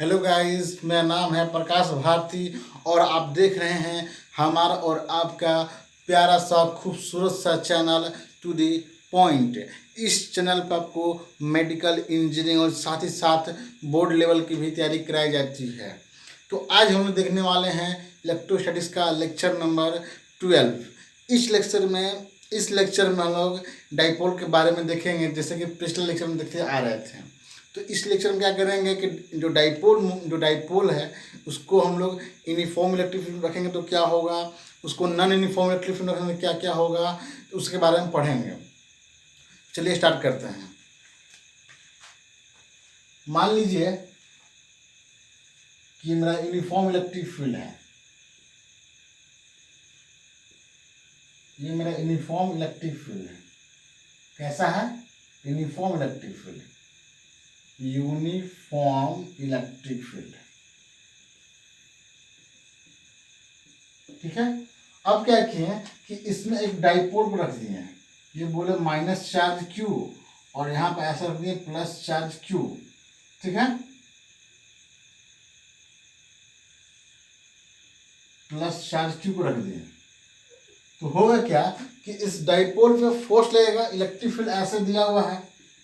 Hello guys, मेरा नाम है प्रकाश भारती और आप देख रहे हैं हमारा और आपका प्यारा सा खूबसूरत सा चैनल टू दी पॉइंट। इस चैनल पर आपको मेडिकल इंजीनियरिंग और साथ ही साथ बोर्ड लेवल की भी तैयारी कराई जाती है। तो आज हम लोग देखने वाले हैं इलेक्ट्रोस्टैटिक्स का लेक्चर नंबर 12। इस लेक्चर में हम लोग डाइपोल के बारे में देखेंगे, जैसे कि पिछले लेक्चर में देखते आ रहे थे। तो इस लेक्चर में क्या करेंगे कि जो डाइपोल है उसको हम लोग यूनिफॉर्म इलेक्ट्रिक फील्ड रखेंगे तो क्या होगा, उसको नॉन यूनिफॉर्म इलेक्ट्रिक फील्ड रखेंगे क्या क्या होगा, तो उसके बारे में पढ़ेंगे। चलिए स्टार्ट करते हैं। मान लीजिए कि मेरा यूनिफॉर्म इलेक्ट्रिक फील्ड है, ये मेरा यूनिफॉर्म इलेक्ट्रिक फील्ड है। कैसा है? Uniform electric field, uniform electric field. ठीक है। अब क्या किए कि इसमें एक डाइपोल को रख दिए हैं, ये बोले माइनस चार्ज क्यू और यहाँ पे ऐसा रख दिए प्लस चार्ज क्यू। ठीक है, प्लस चार्ज क्यू को रख दिए। तो होगा क्या कि इस डाइपोल पे फोर्स लगेगा, इलेक्ट्रिक फील्ड ऐसे दिया हुआ है,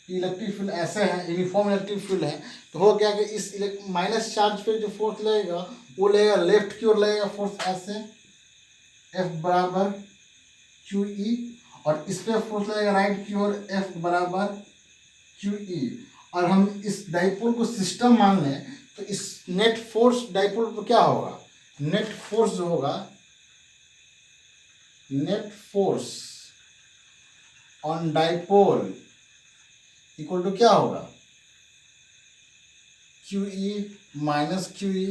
इलेक्ट्रिक फील्ड ऐसे है, यूनिफॉर्म इलेक्ट्रिक फील्ड है। तो हो गया कि इस माइनस चार्ज पे जो फोर्स लगेगा वो लगेगा लेफ्ट की ओर लगेगा फोर्स ऐसे, एफ बराबर क्यू ई, और इस पे फोर्स लगेगा राइट की ओर, एफ बराबर क्यू ई। और हम इस डाइपोल को सिस्टम मान लें तो इस नेट फोर्स डाइपोल पर क्या होगा, नेट फोर्स जो होगा, net force on dipole equal to क्या होगा, Q E minus Q E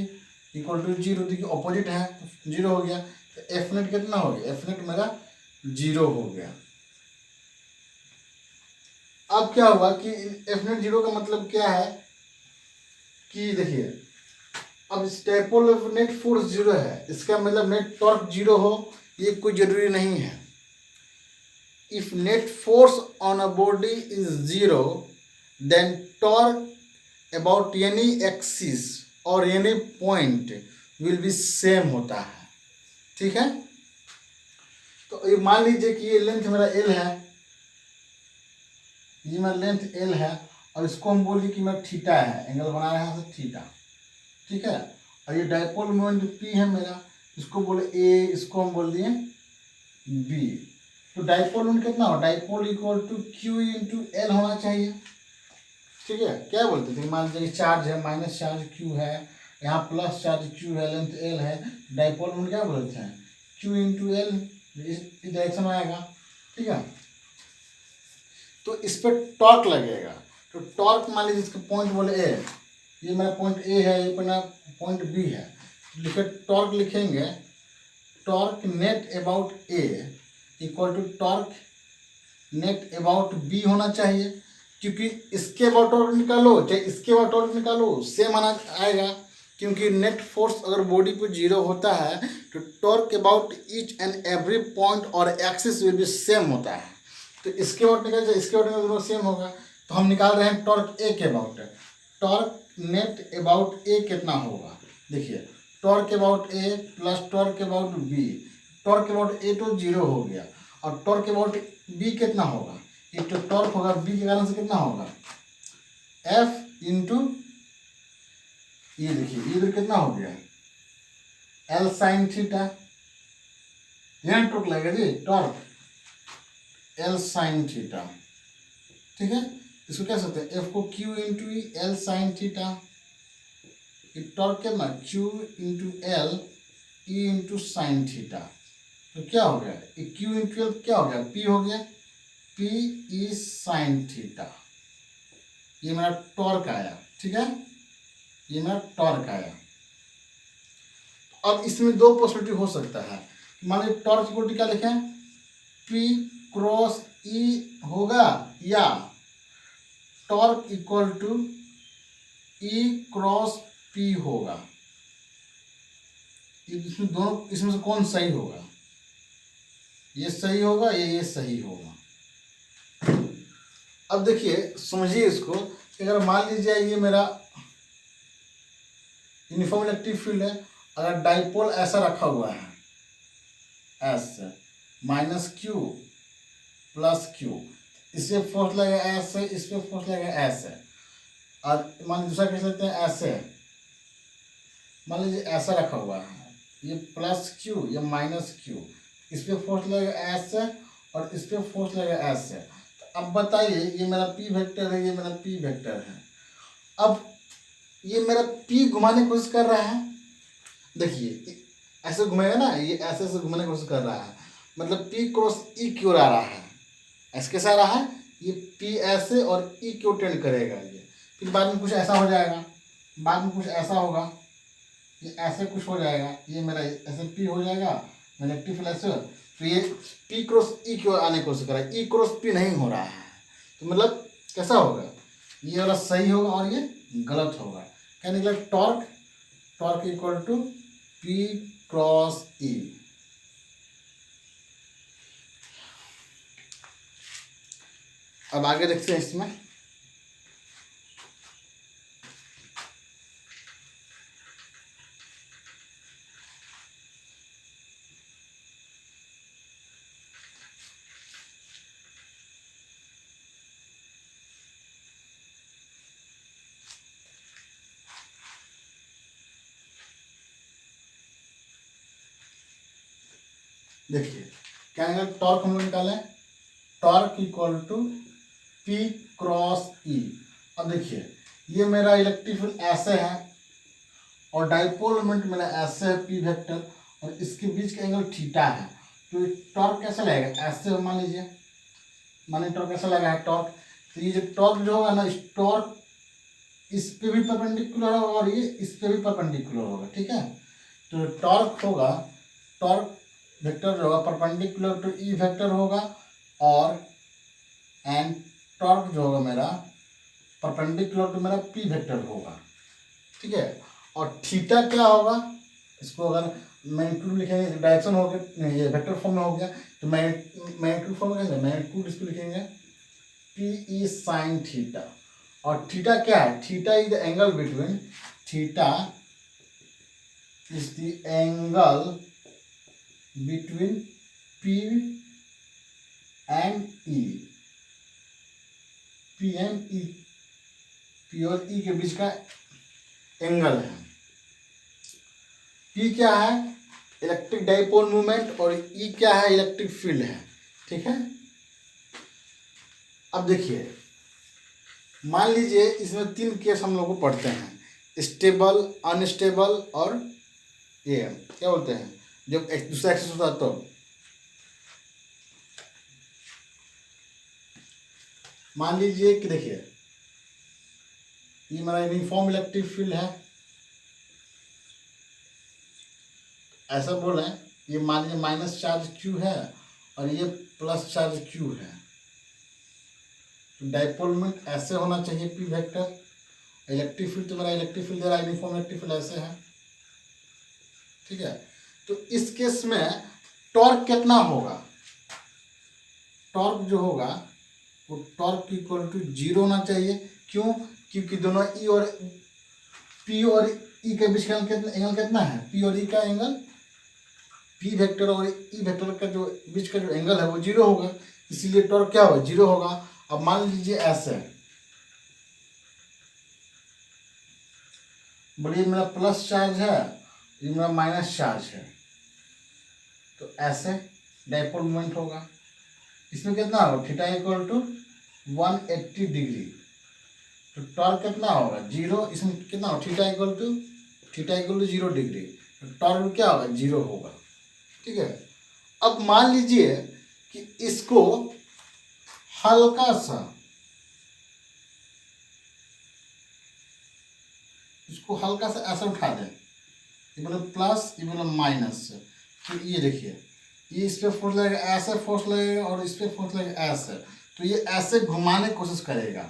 equal to zero. देखिए ऑपोजिट है तो जीरो हो गया। तो एफ नेट कितना हो गया, एफ नेट मेरा जीरो हो गया। अब क्या हुआ कि एफ नेट जीरो का मतलब क्या है कि देखिए, अब इस डाइपोल नेट फोर्स जीरो है, इसका मतलब नेट टॉर्क जीरो हो ये कोई जरूरी नहीं है। If net force on a body is zero, then torque about any axis or any point will be same होता है। ठीक है। तो ये मान लीजिए कि ये लेंथ मेरा एल है, ये मेरा लेंथ एल है और इसको हम बोलिए कि मेरा थीटा है, एंगल बना रहे हैं थीटा। ठीक है। और ये डाइपोल मोमेंट पी है मेरा, इसको बोले ए, इसको हम बोल दिए बी। तो डाइपोल मोमेंट कितना हो, dipole equal to Q into L होना चाहिए। ठीक है। क्या बोलते थे, मान लीजिए चार्ज है, माइनस चार्ज क्यू है, यहाँ प्लस चार्ज क्यू है, लेंथ एल है, डाइपोल मोमेंट क्या बोलते हैं, क्यू इंटू एल, इस डायरेक्शन में आएगा। ठीक है। तो इस पर टॉर्क लगेगा, तो टॉर्क मान लीजिए इसका पॉइंट बोले ए, ये मेरा पॉइंट ए है, ये मेरा पॉइंट बी है। लिखे टॉर्क लिखेंगे, torque net about A equal to torque net about B होना चाहिए, क्योंकि इसके अबाउट टॉर्क निकालो चाहे इसके अबाउट टॉर्क निकालो सेम आना आएगा, क्योंकि नेट फोर्स अगर बॉडी पे जीरो होता है तो torque about each and every point और एक्सिस विल बी सेम होता है। तो इसके अबाउट निकाल जाए, इसके अबाउट दोनों सेम होगा। तो हम निकाल रहे हैं टॉर्क ए के about, torque net about A कितना होगा, देखिए torque about A plus torque about B. Torque about A तो जीरो हो गया और टॉर्क अबाउट बी कितना होगा, ये तो टॉर्क होगा बी के कारण से कितना होगा, एफ इंटू, ये देखिए इधर कितना हो गया, एल साइन थीटा, यहाँ टॉर्क लगेगा जी, टॉर्क एल साइन थीटा। ठीक है। इसको क्या सकते हैं, एफ को Q into L sine theta, torque कितना Q into L E into sine theta. तो क्या हो गया, क्यू इंटू एल क्या हो गया, पी हो गया, पी ई साइन थीटा। ये मेरा टॉर्क आया। ठीक है, ये मेरा टॉर्क आया। अब इसमें दो पॉसिबिलिटी हो सकता है, मान लीजिए टॉर्क इक्वल क्या लिखें, पी क्रॉस ई होगा या torque equal to E cross P होगा। इसमें दोनों, इसमें से कौन सही होगा, ये सही होगा ये सही होगा। अब देखिए समझिए इसको कि अगर मान लीजिए ये मेरा यूनिफॉर्म इलेक्ट्रिक फील्ड है। अगर डाइपोल ऐसा रखा हुआ है ऐसे माइनस क्यू प्लस क्यू, इस पे फोर्स लगेगा ऐसे, इस पे फोर्स लगेगा ऐसे, और मान दूसरा कह सकते हैं ऐसे, मान लीजिए ऐसा रखा हुआ है, ये प्लस क्यू ये माइनस क्यू, इस पे फोर्स लगेगा ऐसे और इस पे फोर्स लगेगा ऐसे। तो अब बताइए ये मेरा पी वेक्टर है, ये मेरा पी वेक्टर है। अब ये मेरा पी घुमाने की कोशिश कर रहा है, देखिए ऐसे घुमेगा ना, ये ऐसे ऐसे घुमाने की कोशिश कर रहा है, मतलब पी क्रॉस ई क्यों आ रहा है, ऐसे कैसे आ रहा है, ये पी ऐसे और ई क्यों टेंड करेगा, ये फिर बाद में कुछ ऐसा हो जाएगा, बाद में कुछ ऐसा होगा, ये ऐसे कुछ हो जाएगा, ये मेरा ऐसे पी हो जाएगा नेगेटिव फ्लैश, तो ये पी क्रॉस ई क्यों आने की कोशिश कर रहा है, ई क्रॉस पी नहीं हो रहा है, तो मतलब कैसा होगा, ये वाला सही होगा और ये गलत होगा। क्या निकला, torque, torque equal to P cross E. अब आगे देखते हैं इसमें, देखिए क्या निकला, टॉर्क हम लोग निकालें, torque equal to P cross E. अब देखिए ये मेरा इलेक्ट्रिक फील्ड ऐसे है और डाइपोल मोमेंट मेरा ऐसे है पी वेक्टर, और इसके बीच का एंगल थीटा है, तो टॉर्क कैसे लगेगा, ऐसे मान लीजिए, मानिए टॉर्क कैसा लगा है टॉर्क, तो ये जो टॉर्क जो होगा ना, इस टॉर्क इस पे भी परपेंडिकुलर होगा और ये इस पे भी परपेंडिकुलर होगा, ठीक है। तो टॉर्क होगा, टॉर्क वेक्टर जो होगा परपेंडिकुलर टू ई वेक्टर होगा, और एंड टॉर्क जो होगा मेरा परपेंडिकुलर टू मेरा पी वेक्टर होगा, ठीक है। और थीटा क्या होगा, इसको अगर मैग्नीट्यूड लिखेंगे, डायरेक्शन हो गया, ये वेक्टर फॉर्म में हो गया, तो मैग्नीट्यूड फॉर्म में कैसे, मैग्नीट्यूड इसको लिखेंगे पी ई साइन थीटा, और थीटा क्या है, theta is the angle between, theta is the angle between P and E, P and E, P और ई के बीच का एंगल है। पी क्या है, इलेक्ट्रिक डाइपोल मूवमेंट, और ई क्या है, इलेक्ट्रिक फील्ड है, ठीक है। अब देखिए मान लीजिए इसमें तीन केस हम लोग को पढ़ते हैं, स्टेबल, अनस्टेबल और ये क्या बोलते हैं जब एक दूसरा एक्सिस होता है, तो मान लीजिए कि देखिए ये मेरा यूनिफॉर्म इलेक्ट्रिक फील्ड है, ऐसा बोल रहे हैं, ये मान लीजिए माइनस चार्ज क्यू है और ये प्लस चार्ज क्यू है, तो डाइपोल मोमेंट ऐसे होना चाहिए पी वेक्टर, इलेक्ट्रिक फील्ड तो मेरा इलेक्ट्रिक फील्ड दे रहा है, यूनिफॉर्म इलेक्ट्रिक फील्ड ऐसे है, ठीक है। तो इस केस में टॉर्क कितना होगा, टॉर्क जो होगा वो टॉर्क इक्वल टू 0 होना चाहिए, क्यों, क्योंकि दोनों ई और पी और ई के बीच का एंगल कितना है, पी और ई का एंगल, पी वेक्टर और ई वेक्टर का जो बीच का जो एंगल है वो 0 होगा, इसीलिए टॉर्क क्या होगा, 0 होगा। अब मान लीजिए ऐसे, बोलिए मेरा प्लस चार्ज है, ये मेरा माइनस चार्ज है, तो ऐसे डाइपोल मोमेंट होगा, इसमें कितना होगा, थीटा इक्वल टू 180 डिग्री, तो टॉर्क कितना होगा 0, इसमें कितना होगा, थीटा इक्वल टू 0 डिग्री, तो टॉर्क क्या होगा 0 होगा, ठीक है। अब मान लीजिए कि इसको हल्का सा, इसको हल्का सा ऐसे उठा दें, ये मतलब प्लस, ये मतलब माइनस, तो ये देखिए ये इस पे फोर्स लगेगा, ऐसे फोर्स लगेगा, और इस पे फोर्स लगेगा ऐसे, तो ये ऐसे घुमाने की कोशिश करेगा,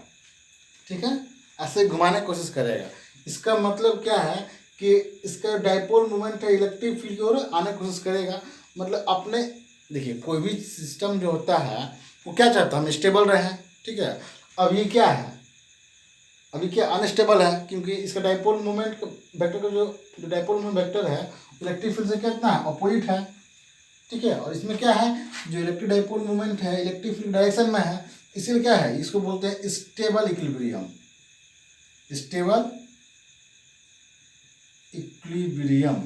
ठीक है, ऐसे घुमाने की कोशिश करेगा। इसका मतलब क्या है कि इसका डाइपोल मोमेंट है, इलेक्ट्रिक फील्ड की ओर आने की कोशिश करेगा, मतलब अपने, देखिए कोई भी सिस्टम जो होता है वो क्या चाहता है, हम स्टेबल रहें, ठीक है। अब ये क्या है, अभी क्या अनस्टेबल है, क्योंकि इसका डाइपोल मोमेंट वेक्टर का जो डाइपोल मोमेंट वेक्टर है इलेक्ट्रिक फील्ड से कितना है, अपोजिट है। ठीक है, और इसमें क्या है, जो इलेक्ट्रिक डाइपोल मोमेंट है इलेक्ट्रिक फील्ड डायरेक्शन में है, इसीलिए क्या है, इसको बोलते हैं स्टेबल इक्विलिब्रियम। स्टेबल इक्विलिब्रियम,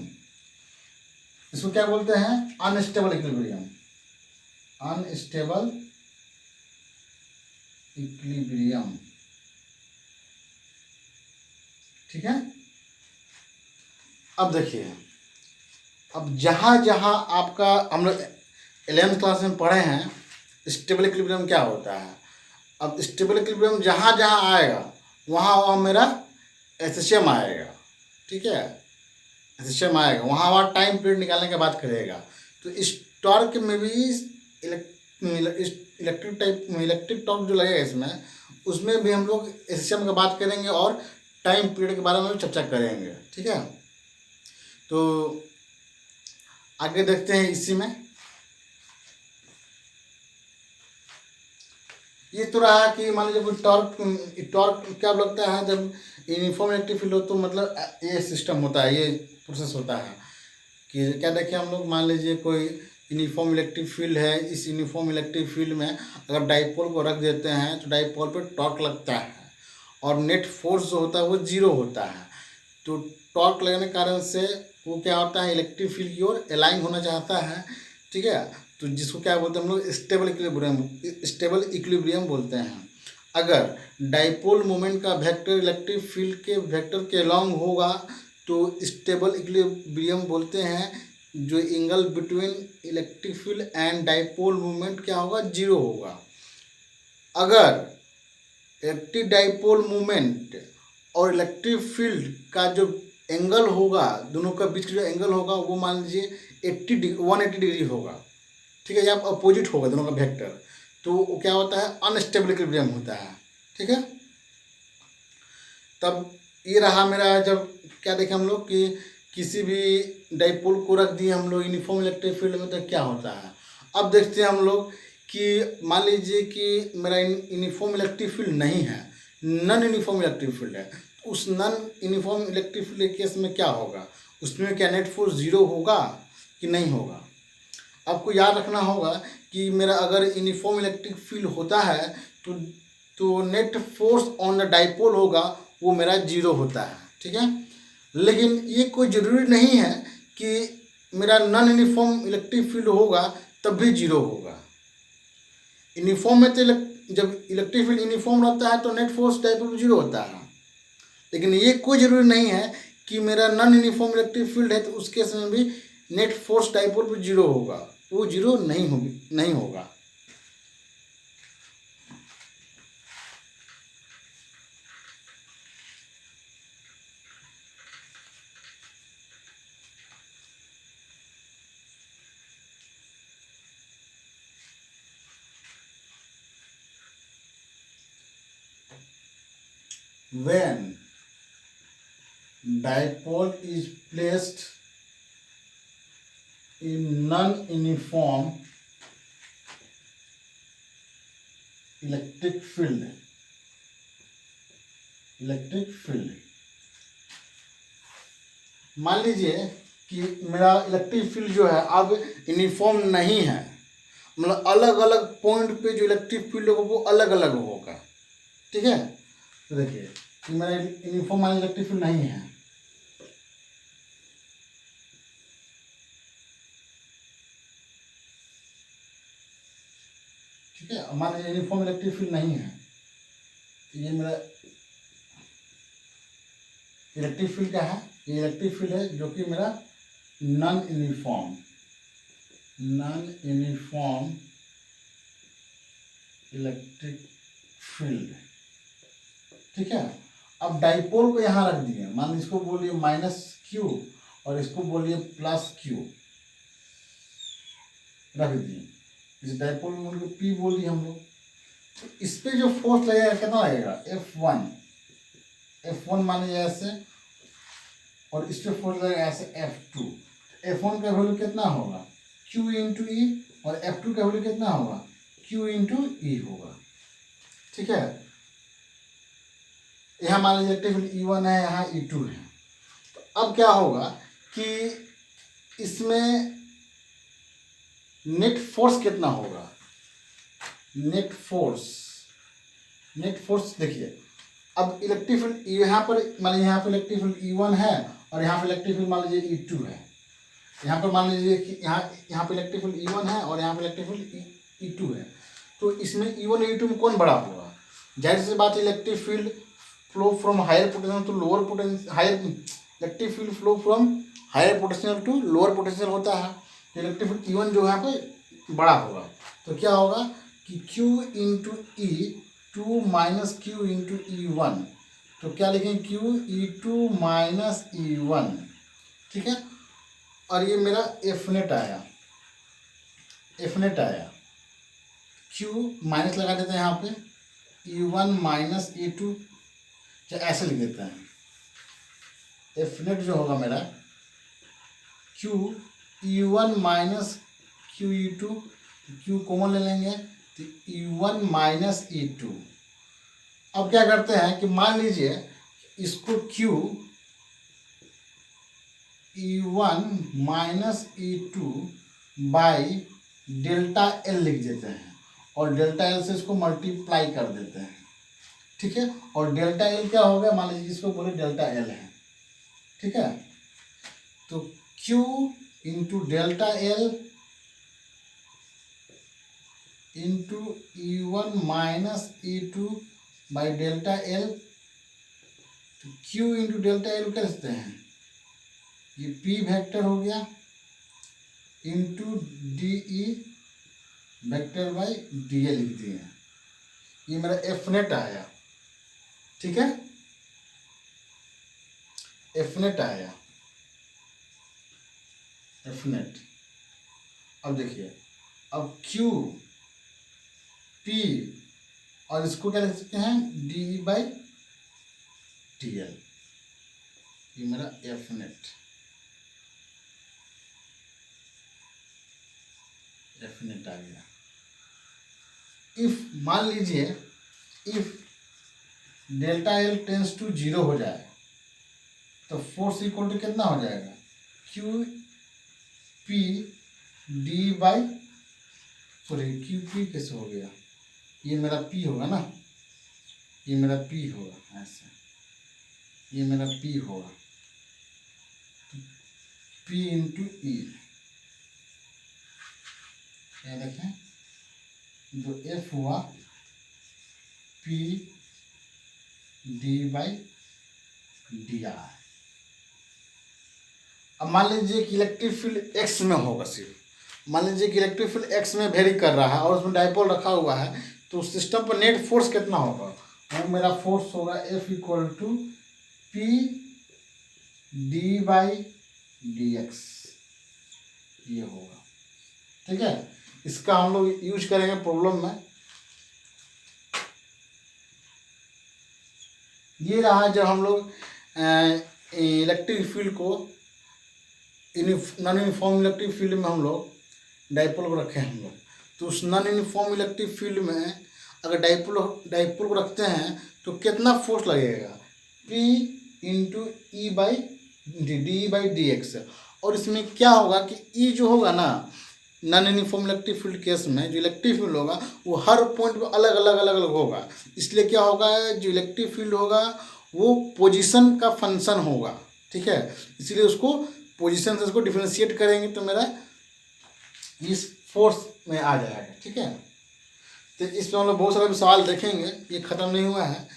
इसको क्या बोलते हैं, अनस्टेबल इक्विलिब्रियम। अनस्टेबल इक्विलिब्रियम, ठीक है। अब देखिए, अब जहाँ जहाँ आपका हम लोग 11th क्लास में पढ़े हैं स्टेबल इक्विलिब्रियम क्या होता है। अब स्टेबल इक्विलिब्रियम जहाँ जहाँ आएगा वहाँ वहाँ मेरा एसएचएम आएगा। ठीक है, एसएचएम आएगा, वहाँ वहाँ टाइम पीरियड निकालने की बात करेगा। तो इस टॉर्क में भी इलेक्ट्रिक टॉर्क जो लगेगा इसमें, उसमें भी हम लोग एसएचएम की बात करेंगे और टाइम पीरियड के बारे में भी चर्चा करेंगे। ठीक है, तो आगे देखते हैं इसी में। ये तो रहा कि मान लीजिए कोई टॉर्क क्या लगता है, जब यूनिफॉर्म इलेक्ट्रिक फील्ड हो तो मतलब ये सिस्टम होता है, ये प्रोसेस होता है कि क्या देखें हम लोग, मान लीजिए कोई यूनिफॉर्म इलेक्ट्रिक फील्ड है, इस यूनिफॉर्म इलेक्ट्रिक फील्ड में अगर डाइपोल को रख देते हैं तो डाइपोल पे टॉर्क लगता है और नेट फोर्स जो होता है वो जीरो होता है। तो टॉर्क लगने के कारण से वो क्या होता है, इलेक्ट्रिक फील्ड की ओर अलाइन होना चाहता है। ठीक है, तो जिसको क्या बोलते हैं हम लोग, स्टेबल इक्विलिब्रियम बोलते हैं। अगर डाइपोल मोमेंट का वेक्टर इलेक्ट्रिक फील्ड के वेक्टर के अलॉन्ग होगा तो स्टेबल इक्विलिब्रियम बोलते हैं। जो angle between electric field and dipole moment क्या होगा, जीरो होगा। अगर इलेक्ट्रिक डाइपोल मोमेंट और इलेक्ट्रिक फील्ड का जो एंगल होगा, दोनों का बीच का जो एंगल होगा वो मान लीजिए 180 डिग्री होगा। ठीक है, या अपोजिट होगा दोनों का वेक्टर, तो वो क्या होता है, अनस्टेबल इक्विलिब्रियम होता है। ठीक है, तब ये रहा मेरा, जब क्या देखें हम लोग कि किसी भी डाइपोल को रख दिए हम लोग यूनिफॉर्म इलेक्ट्रिक फील्ड में तो क्या होता है। अब देखते हैं हम लोग कि मान लीजिए कि मेरा यूनिफॉर्म इलेक्ट्रिक फील्ड नहीं है, नॉन यूनिफॉर्म इलेक्ट्रिक फील्ड है। उस नॉन यूनिफॉर्म इलेक्ट्रिक फील्ड के केस में क्या होगा, उसमें क्या नेट फोर्स जीरो होगा कि नहीं होगा। आपको याद रखना होगा कि मेरा अगर यूनिफॉर्म इलेक्ट्रिक फील्ड होता है तो net force on the dipole होगा, वो मेरा जीरो होता है। ठीक है, लेकिन ये कोई ज़रूरी नहीं है कि मेरा नॉन यूनिफॉर्म इलेक्ट्रिक फील्ड होगा तब भी जीरो होगा। यूनिफॉर्म में तो जब इलेक्ट्रिक फील्ड यूनिफॉर्म रहता है तो नेट फोर्स डाइपोल पर जीरो होता है, लेकिन ये कोई ज़रूरी नहीं है कि मेरा नॉन यूनिफॉर्म इलेक्ट्रिक फील्ड है तो उस केस में भी नेट फोर्स डाइपोल पर जीरो होगा, वो जीरो नहीं होगा। When dipole is placed in non-uniform electric field, मान लीजिए कि मेरा इलेक्ट्रिक फील्ड जो है अब यूनिफॉर्म नहीं है, मतलब अलग अलग पॉइंट पे जो इलेक्ट्रिक फील्ड होगा वो अलग अलग होगा। ठीक है, तो देखिए कि मेरा यूनिफॉर्म इलेक्ट्रिक फील्ड नहीं है, ठीक है, मान लीजिए यूनिफॉर्म इलेक्ट्रिक फील्ड नहीं है, तो ये मेरा इलेक्ट्रिक फील्ड क्या है, ये इलेक्ट्रिक फील्ड है जो कि मेरा नॉन यूनिफॉर्म इलेक्ट्रिक फील्ड। ठीक है, अब डाइपोल को यहाँ रख दिए, मान लीजिए इसको बोलिए -q और इसको बोलिए +q, रख दिए। इस डाइपोल में P बोल दिए हम लोग। तो इस पे जो फोर्स लगेगा कितना लगेगा, F1 मान लीजिए ऐसे, और इस पे फोर्स लगेगा ऐसे F2। F1 का वैल्यू कितना होगा, Q × E, और F2 का वैल्यू कितना होगा, Q × E होगा। ठीक है, यहाँ मान लीजिए इलेक्ट्रिक फील्ड E1 है, यहाँ E2 है। तो अब क्या होगा कि इसमें नेट फोर्स कितना होगा, नेट फोर्स देखिए। अब इलेक्ट्रिक फील्ड यहाँ पर मान लीजिए यहाँ पर इलेक्ट्रिक फील्ड E1 है और यहाँ पर इलेक्ट्रिक फील्ड मान लीजिए E2 है। यहाँ पर मान लीजिए कि यहाँ पे इलेक्ट्रिक फील्ड E1 है और यहाँ पे इलेक्ट्रिक फील्ड E2 है। तो इसमें E1 और E2 में कौन बड़ा होगा? जाहिर सी बात है electric field flow from higher potential to lower potential, electric field flow from higher potential to lower potential होता है। तो इलेक्ट्रिक फील्ड E1 जो है पे बड़ा होगा। तो क्या होगा कि Q into E2 minus Q into E1। तो क्या लिखेंगे, Q E2 माइनस E1, ठीक है। और ये मेरा एफ नेट आया, Q माइनस लगा देते हैं यहाँ पे, E1 माइनस E2, चाहे ऐसे लिख देते हैं। एफ नेट जो होगा मेरा Q E1 minus Q E2, Q common ले लेंगे तो E1 माइनस E2। अब क्या करते हैं कि मान लीजिए इसको Q E1 minus E2 by delta L लिख देते हैं और डेल्टा L से इसको मल्टीप्लाई कर देते हैं, ठीक है। और डेल्टा L क्या हो गया, मान लीजिए इसको बोले डेल्टा L है, ठीक है। तो Q into delta L into E1 minus E2 by delta L। तो Q इंटू डेल्टा L कर सकते हैं, ये P वेक्टर हो गया into DE vector by DL लिख दिए। ये मेरा एफ नेट आया, ठीक है, एफ नेट आया, एफ नेट। अब देखिए, अब Q P और इसको क्या लिख सकते हैं, DE बाई DL। ये मेरा एफ नेट आ गया। इफ मान लीजिए if delta L tends to 0 हो जाए तो फोर्स इक्वल टू कितना हो जाएगा, Q P D by, sorry Q P कैसे हो गया, ये मेरा P होगा ना, ये मेरा P होगा ऐसे, ये मेरा P होगा, P इंटू E। ये देखें जो F हुआ P D बाई DI। अब मान लीजिए कि इलेक्ट्रिक फील्ड एक्स में होगा, सिर्फ मान लीजिए कि इलेक्ट्रिक फील्ड एक्स में वेरी कर रहा है और उसमें डाइपोल रखा हुआ है, तो सिस्टम पर नेट फोर्स कितना होगा, और मेरा फोर्स होगा F equal to P D by DX, ये होगा, ठीक है। इसका हम लोग यूज करेंगे प्रॉब्लम में। ये रहा जब हम लोग इलेक्ट्रिक फील्ड को नॉन यूनिफॉर्म इलेक्ट्रिक फील्ड में हम लोग डाइपोल को रखे हैं हम लोग, तो उस नॉन यूनिफॉर्म इलेक्ट्रिक फील्ड में अगर डाइपोल को रखते हैं तो कितना फोर्स लगेगा, P into E by D by DX। और इसमें क्या होगा कि E जो होगा ना non uniform electric field case में, जो इलेक्ट्रिक फील्ड होगा वो हर पॉइंट पे अलग अलग होगा। इसलिए क्या होगा, जो इलेक्ट्रिक फील्ड होगा वो पोजीशन का फंक्शन होगा, ठीक है। इसलिए उसको पोजीशन से इसको डिफरेंशिएट करेंगे तो मेरा इस फोर्स में आ जाएगा, ठीक है। तो इसमें हम लोग बहुत सारे सवाल देखेंगे, ये ख़त्म नहीं हुआ है।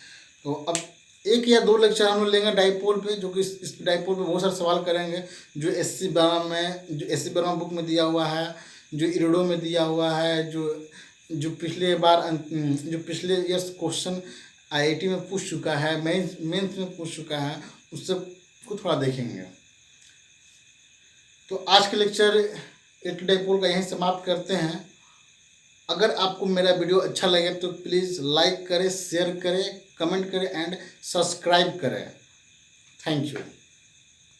तो अब एक या दो लेक्चर हम लोग लेंगे डाइपोल पे, जो कि इस डाइपोल पे बहुत सारे सवाल करेंगे जो SC वर्मा बुक में दिया हुआ है, जो इरडो में दिया हुआ है, जो पिछले ईयर्स क्वेश्चन IIT में पूछ चुका है, मेंस में पूछ चुका है, उससे को थोड़ा देखेंगे। तो आज के लेक्चर इलेक्ट्रिक डाइपोल का यहीं समाप्त करते हैं। अगर आपको मेरा वीडियो अच्छा लगे तो प्लीज़ लाइक करें, शेयर करें, कमेंट करें एंड सब्सक्राइब करें। Thank you.